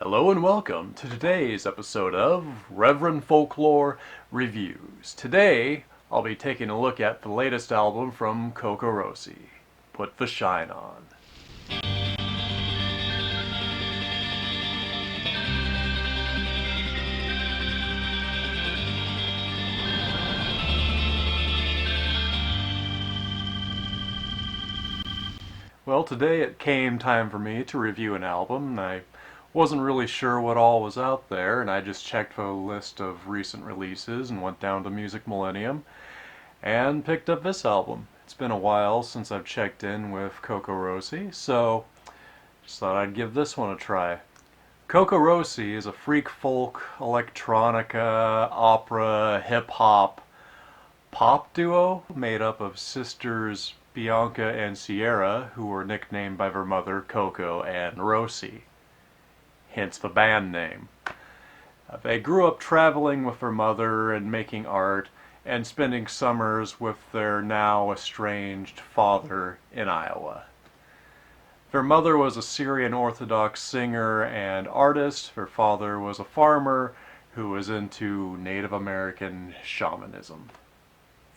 Hello and welcome to today's episode of Rev Folklore Reviews. Today, I'll be taking a look at the latest album from CocoRosie, Put the Shine On. Well, today it came time for me to review an album. I wasn't really sure what all was out there, and I just checked the list of recent releases and went down to Music Millennium and picked up this album. It's been a while since I've checked in with CocoRosie, so just thought I'd give this one a try. CocoRosie is a freak folk, electronica, opera, hip-hop, pop duo made up of sisters Bianca and Sierra, who were nicknamed by their mother Coco and Rosie, hence the band name. They grew up traveling with their mother and making art and spending summers with their now estranged father in Iowa. Their mother was a Syrian Orthodox singer and artist. Their father was a farmer who was into Native American shamanism.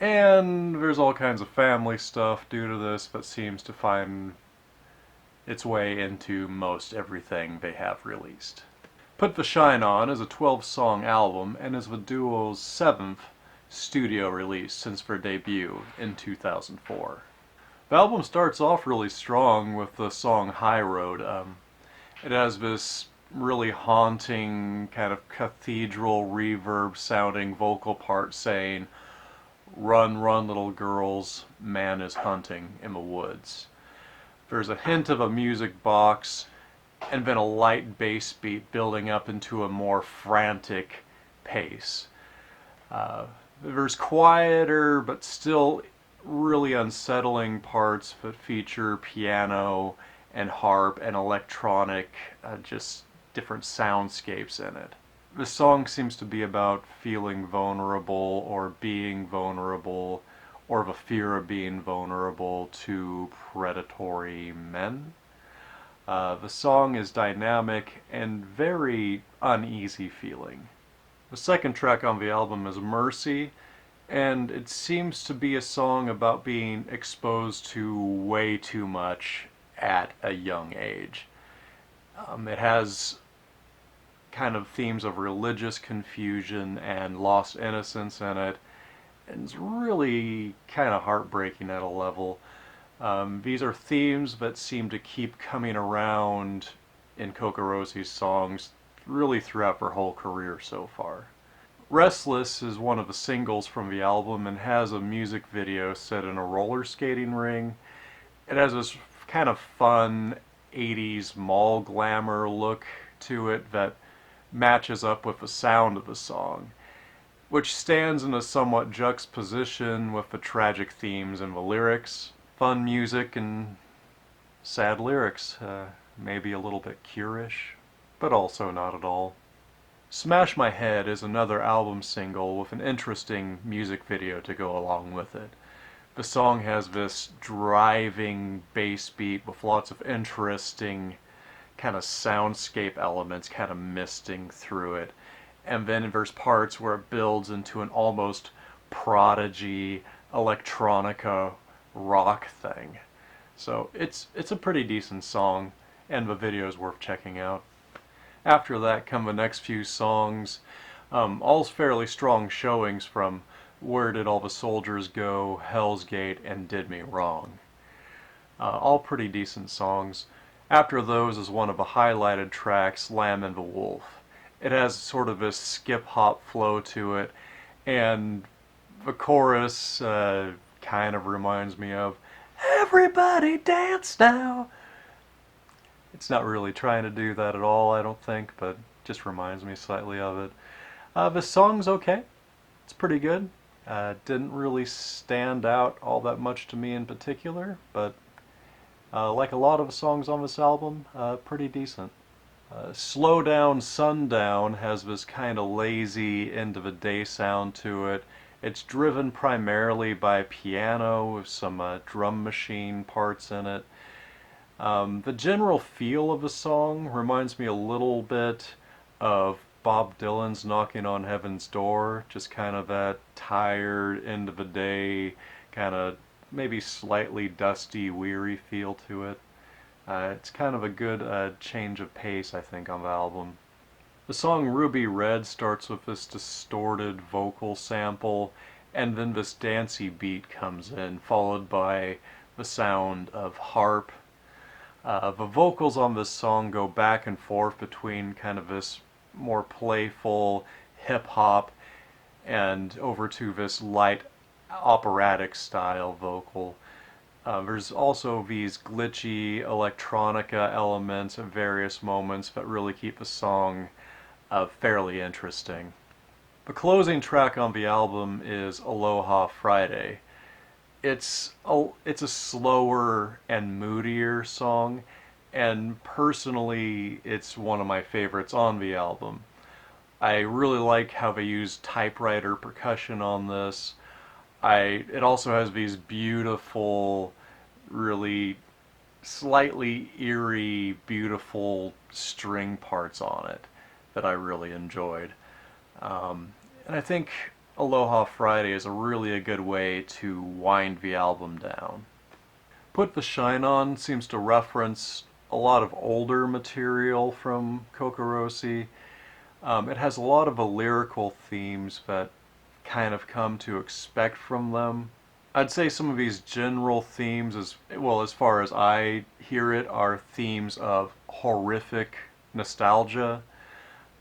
And there's all kinds of family stuff due to this that seems to find its way into most everything they have released. Put the Shine On is a 12-song album and is the duo's 7th studio release since their debut in 2004. The album starts off really strong with the song High Road. It has this really haunting kind of cathedral reverb sounding vocal part saying, "Run, run, little girls, man is hunting in the woods." There's a hint of a music box and then a light bass beat building up into a more frantic pace. There's quieter but still really unsettling parts that feature piano and harp and electronic, just different soundscapes in it. The song seems to be about feeling vulnerable or being vulnerable or the fear of being vulnerable to predatory men. The song is dynamic and very uneasy feeling. The second track on the album is Mercy, and it seems to be a song about being exposed to way too much at a young age. It has kind of themes of religious confusion and lost innocence in it, and it's really kind of heartbreaking at a level. These are themes that seem to keep coming around in CocoRosie's songs really throughout her whole career so far. Restless is one of the singles from the album and has a music video set in a roller skating ring. It has this kind of fun 80s mall glamour look to it that matches up with the sound of the song, which stands in a somewhat juxtaposition with the tragic themes in the lyrics. Fun music and sad lyrics, maybe a little bit Cure-ish, but also not at all. Smash My Head is another album single with an interesting music video to go along with it. The song has this driving bass beat with lots of interesting kind of soundscape elements kind of misting through it. And then there's parts where it builds into an almost prodigy electronica rock thing. So it's a pretty decent song, and the video is worth checking out. After that come the next few songs, all fairly strong showings from Where Did All the Soldiers Go, Hell's Gate, and Did Me Wrong. All pretty decent songs. After those is one of the highlighted tracks, Lamb and the Wolf. It has sort of this skip-hop flow to it, and the chorus kind of reminds me of "Everybody Dance Now." It's not really trying to do that at all, I don't think, but just reminds me slightly of it. The song's okay. It's pretty good. Didn't really stand out all that much to me in particular, but like a lot of the songs on this album, pretty decent. Slow Down Sundown has this kind of lazy end of the day sound to it. It's driven primarily by piano with some drum machine parts in it. The general feel of the song reminds me a little bit of Bob Dylan's Knocking on Heaven's Door, just kind of that tired, end of the day, kind of maybe slightly dusty, weary feel to it. It's kind of a good change of pace, I think, on the album. The song Ruby Red starts with this distorted vocal sample, and then this dancey beat comes in, followed by the sound of harp. The vocals on this song go back and forth between kind of this more playful hip hop and over to this light operatic style vocal. There's also these glitchy electronica elements at various moments that really keep the song fairly interesting. The closing track on the album is Aloha Friday. It's a slower and moodier song, and personally, it's one of my favorites on the album. I really like how they use typewriter percussion on this. It also has these beautiful, really slightly eerie, beautiful string parts on it that I really enjoyed. And I think Aloha Friday is a good way to wind the album down. Put the Shine On seems to reference a lot of older material from CocoRosie. It has a lot of the lyrical themes that kind of come to expect from them. I'd say some of these general themes, as well as far as I hear it, are themes of horrific nostalgia.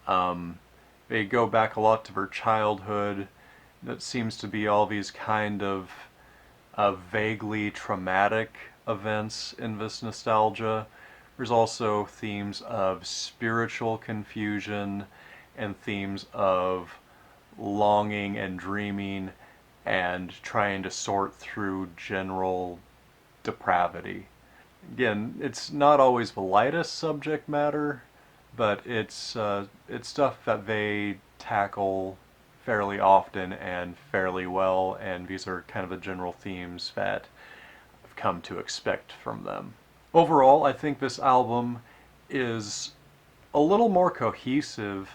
Um, they go back a lot to their childhood. That seems to be all these kind of vaguely traumatic events in this nostalgia. There's also themes of spiritual confusion and themes of longing and dreaming and trying to sort through general depravity. Again, it's not always the lightest subject matter, but it's stuff that they tackle fairly often and fairly well, and these are kind of the general themes that I've come to expect from them. Overall, I think this album is a little more cohesive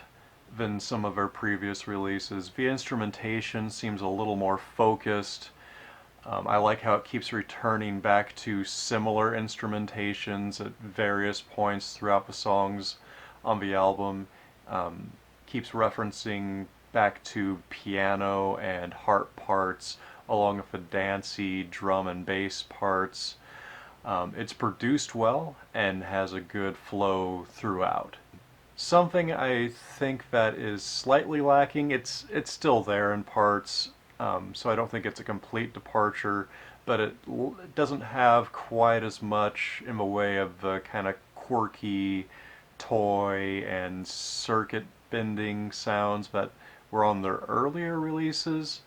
than some of our previous releases. The instrumentation seems a little more focused. I like how it keeps returning back to similar instrumentations at various points throughout the songs on the album. Keeps referencing back to piano and harp parts along with the dancey drum and bass parts. It's produced well and has a good flow throughout. Something I think that is slightly lacking, it's still there in parts, so I don't think it's a complete departure, but it doesn't have quite as much in the way of the kind of quirky toy and circuit bending sounds that were on their earlier releases.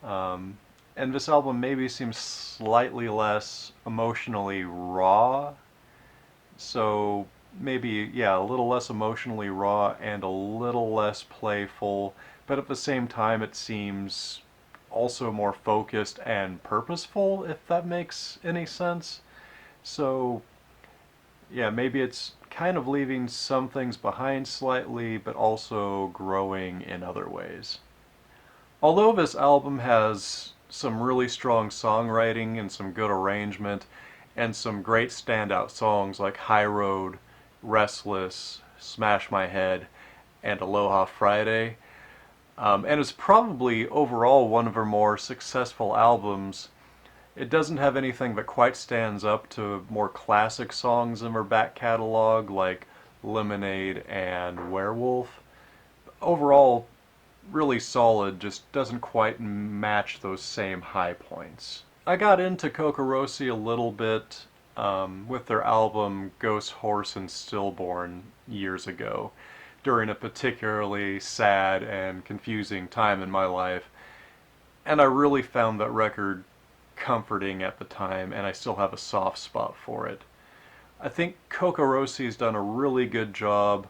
And this album maybe seems slightly less emotionally raw, so maybe, yeah, a little less emotionally raw and a little less playful, but at the same time it seems also more focused and purposeful, if that makes any sense. So, yeah, maybe it's kind of leaving some things behind slightly, but also growing in other ways. Although this album has some really strong songwriting and some good arrangement, and some great standout songs like High Road, Restless, Smash My Head, and Aloha Friday, and it's probably overall one of her more successful albums. It doesn't have anything that quite stands up to more classic songs in her back catalog like Lemonade and Werewolf. Overall, really solid, just doesn't quite match those same high points. I got into CocoRosie a little bit with their album Ghost Horse and Stillborn years ago, during a particularly sad and confusing time in my life, and I really found that record comforting at the time, and I still have a soft spot for it. I think CocoRosie's done a really good job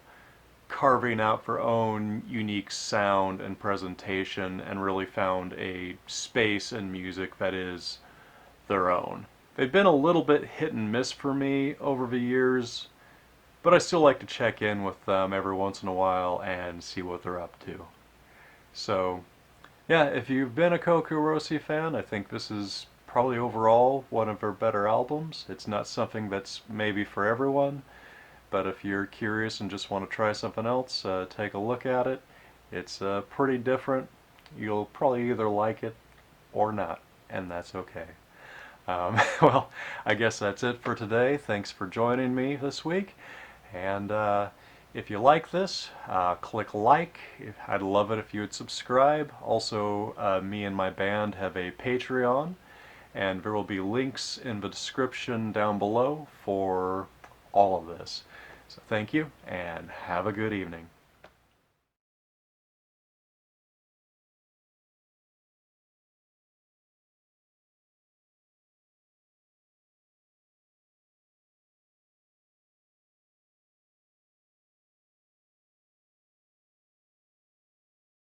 carving out their own unique sound and presentation and really found a space in music that is their own. They've been a little bit hit and miss for me over the years, but I still like to check in with them every once in a while and see what they're up to. So, yeah, if you've been a CocoRosie fan, I think this is probably overall one of her better albums. It's not something that's maybe for everyone, but if you're curious and just want to try something else, take a look at it. It's pretty different. You'll probably either like it or not, and that's okay. Well, I guess that's it for today. Thanks for joining me this week. And if you like this, click like. I'd love it if you would subscribe. Also, me and my band have a Patreon, and there will be links in the description down below for all of this. So thank you, and have a good evening.